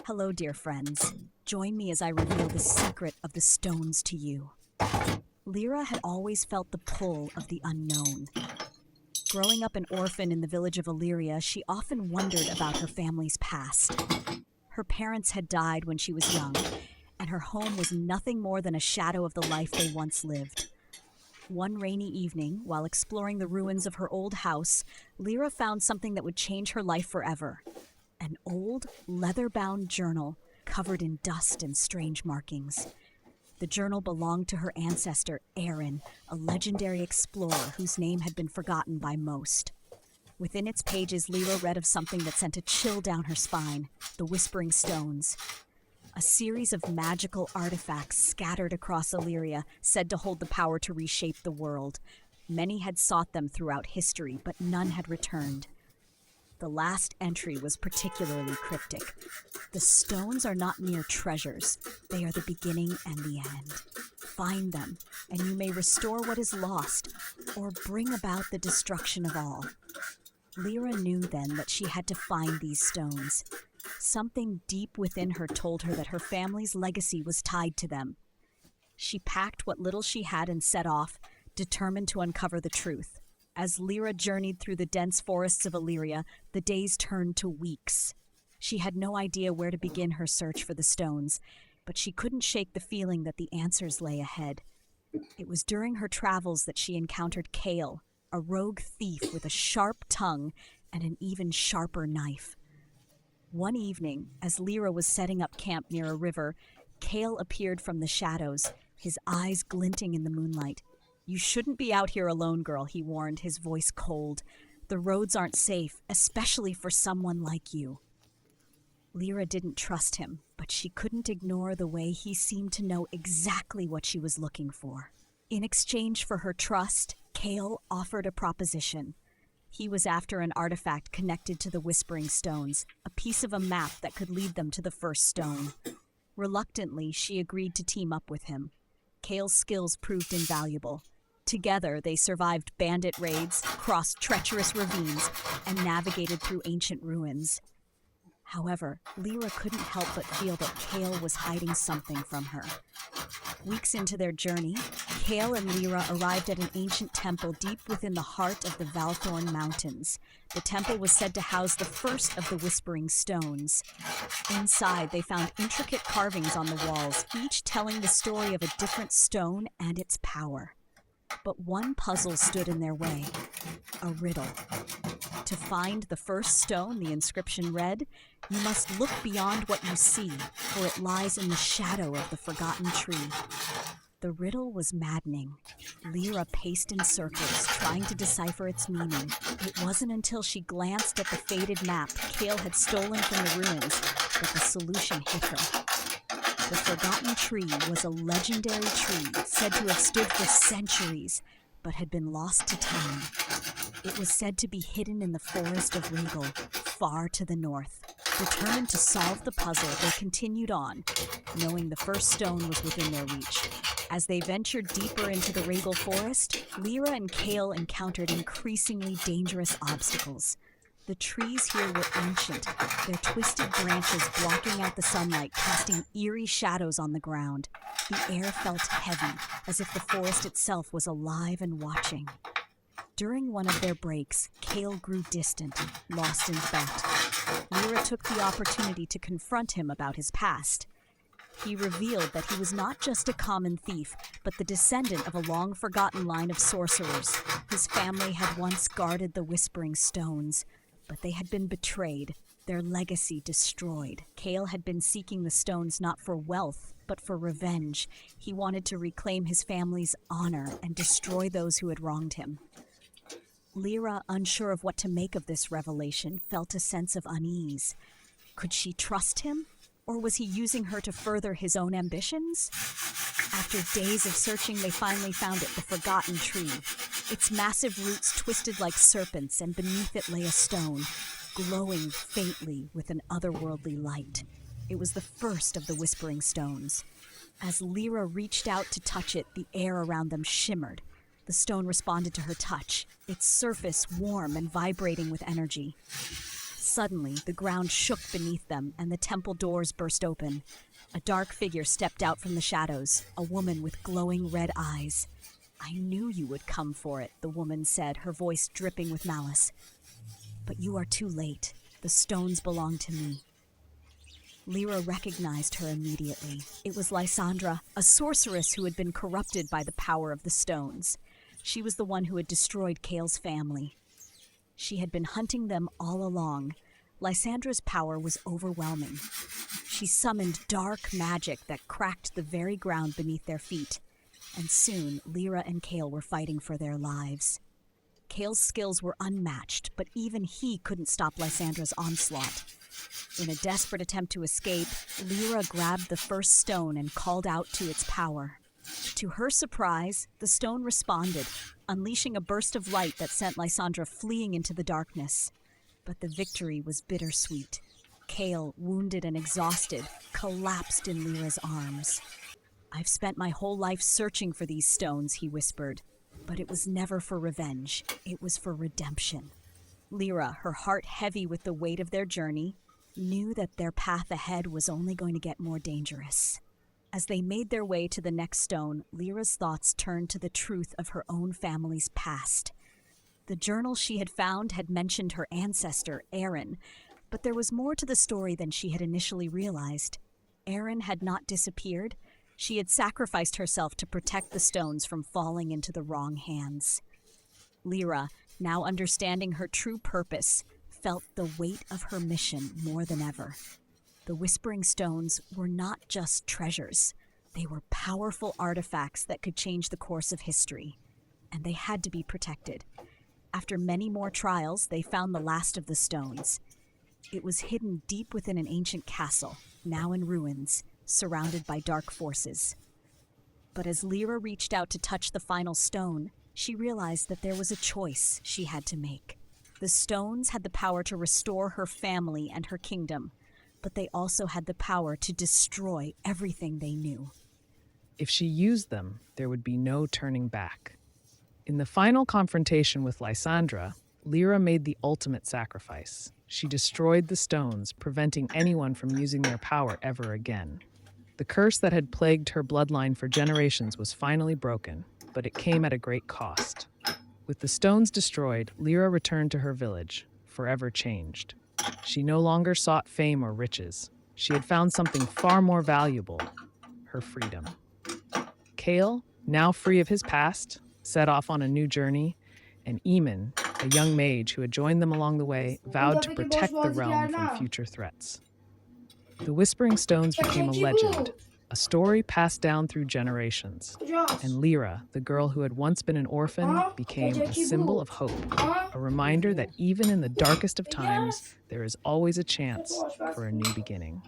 Hello, dear friends. Join me as I reveal the secret of the stones to you. Lyra had always felt the pull of the unknown. Growing up an orphan in the village of Illyria, she often wondered about her family's past. Her parents had died when she was young, and her home was nothing more than a shadow of the life they once lived. One rainy evening, while exploring the ruins of her old house, Lyra found something that would change her life forever. An old, leather-bound journal covered in dust and strange markings. The journal belonged to her ancestor, Aaron, a legendary explorer whose name had been forgotten by most. Within its pages, Lyra read of something that sent a chill down her spine: the Whispering Stones. A series of magical artifacts scattered across Illyria, said to hold the power to reshape the world. Many had sought them throughout history, but none had returned. The last entry was particularly cryptic. The stones are not mere treasures. They are the beginning and the end. Find them, and you may restore what is lost, or bring about the destruction of all. Lyra knew then that she had to find these stones. Something deep within her told her that her family's legacy was tied to them. She packed what little she had and set off, determined to uncover the truth. As Lyra journeyed through the dense forests of Illyria, the days turned to weeks. She had no idea where to begin her search for the stones, but she couldn't shake the feeling that the answers lay ahead. It was during her travels that she encountered Kale, a rogue thief with a sharp tongue and an even sharper knife. One evening, as Lyra was setting up camp near a river, Kale appeared from the shadows, his eyes glinting in the moonlight. "You shouldn't be out here alone, girl," he warned, his voice cold. "The roads aren't safe, especially for someone like you." Lyra didn't trust him, but she couldn't ignore the way he seemed to know exactly what she was looking for. In exchange for her trust, Kale offered a proposition. He was after an artifact connected to the Whispering Stones, a piece of a map that could lead them to the first stone. Reluctantly, she agreed to team up with him. Kale's skills proved invaluable. Together, they survived bandit raids, crossed treacherous ravines, and navigated through ancient ruins. However, Lyra couldn't help but feel that Kale was hiding something from her. Weeks into their journey, Kale and Lyra arrived at an ancient temple deep within the heart of the Valthorn Mountains. The temple was said to house the first of the Whispering Stones. Inside, they found intricate carvings on the walls, each telling the story of a different stone and its power. But one puzzle stood in their way: a riddle. To find the first stone, the inscription read, "You must look beyond what you see, for it lies in the shadow of the forgotten tree." The riddle was maddening. Lyra paced in circles, trying to decipher its meaning. It wasn't until she glanced at the faded map Kale had stolen from the ruins that the solution hit her. The Forgotten Tree was a legendary tree said to have stood for centuries, but had been lost to time. It was said to be hidden in the forest of Regal, far to the north. Determined to solve the puzzle, they continued on, knowing the first stone was within their reach. As they ventured deeper into the Regal forest, Lyra and Kale encountered increasingly dangerous obstacles. The trees here were ancient, their twisted branches blocking out the sunlight, casting eerie shadows on the ground. The air felt heavy, as if the forest itself was alive and watching. During one of their breaks, Kale grew distant, lost in thought. Lyra took the opportunity to confront him about his past. He revealed that he was not just a common thief, but the descendant of a long-forgotten line of sorcerers. His family had once guarded the Whispering Stones, but they had been betrayed, their legacy destroyed. Kale had been seeking the stones not for wealth, but for revenge. He wanted to reclaim his family's honor and destroy those who had wronged him. Lyra, unsure of what to make of this revelation, felt a sense of unease. Could she trust him, or was he using her to further his own ambitions? After days of searching, they finally found it, the Forgotten Tree. Its massive roots twisted like serpents, and beneath it lay a stone, glowing faintly with an otherworldly light. It was the first of the Whispering Stones. As Lyra reached out to touch it, the air around them shimmered. The stone responded to her touch, its surface warm and vibrating with energy. Suddenly, the ground shook beneath them and the temple doors burst open. A dark figure stepped out from the shadows, a woman with glowing red eyes. "I knew you would come for it," the woman said, her voice dripping with malice. "But you are too late. The stones belong to me." Lyra recognized her immediately. It was Lysandra, a sorceress who had been corrupted by the power of the stones. She was the one who had destroyed Cale's family. She had been hunting them all along. Lysandra's power was overwhelming. She summoned dark magic that cracked the very ground beneath their feet, and soon Lyra and Cale were fighting for their lives. Cale's skills were unmatched, but even he couldn't stop Lysandra's onslaught. In a desperate attempt to escape, Lyra grabbed the first stone and called out to its power. To her surprise, the stone responded, unleashing a burst of light that sent Lysandra fleeing into the darkness. But the victory was bittersweet. Cale, wounded and exhausted, collapsed in Lyra's arms. "I've spent my whole life searching for these stones," he whispered. But it was never for revenge. It was for redemption. Lyra, her heart heavy with the weight of their journey, knew that their path ahead was only going to get more dangerous. As they made their way to the next stone, Lyra's thoughts turned to the truth of her own family's past. The journal she had found had mentioned her ancestor, Aaron, but there was more to the story than she had initially realized. Aaron had not disappeared. She had sacrificed herself to protect the stones from falling into the wrong hands. Lyra, now understanding her true purpose, felt the weight of her mission more than ever. The Whispering Stones were not just treasures. They were powerful artifacts that could change the course of history, and they had to be protected. After many more trials, they found the last of the stones. It was hidden deep within an ancient castle, now in ruins, surrounded by dark forces. But as Lyra reached out to touch the final stone, she realized that there was a choice she had to make. The stones had the power to restore her family and her kingdom, but they also had the power to destroy everything they knew. If she used them, there would be no turning back. In the final confrontation with Lysandra, Lyra made the ultimate sacrifice. She destroyed the stones, preventing anyone from using their power ever again. The curse that had plagued her bloodline for generations was finally broken, but it came at a great cost. With the stones destroyed, Lyra returned to her village, forever changed. She no longer sought fame or riches. She had found something far more valuable, her freedom. Cale, now free of his past, set off on a new journey, and Eamon, a young mage who had joined them along the way, vowed to protect the realm from future threats. The Whispering Stones became a legend, a story passed down through generations. And Lyra, the girl who had once been an orphan, became a symbol of hope, a reminder that even in the darkest of times, there is always a chance for a new beginning.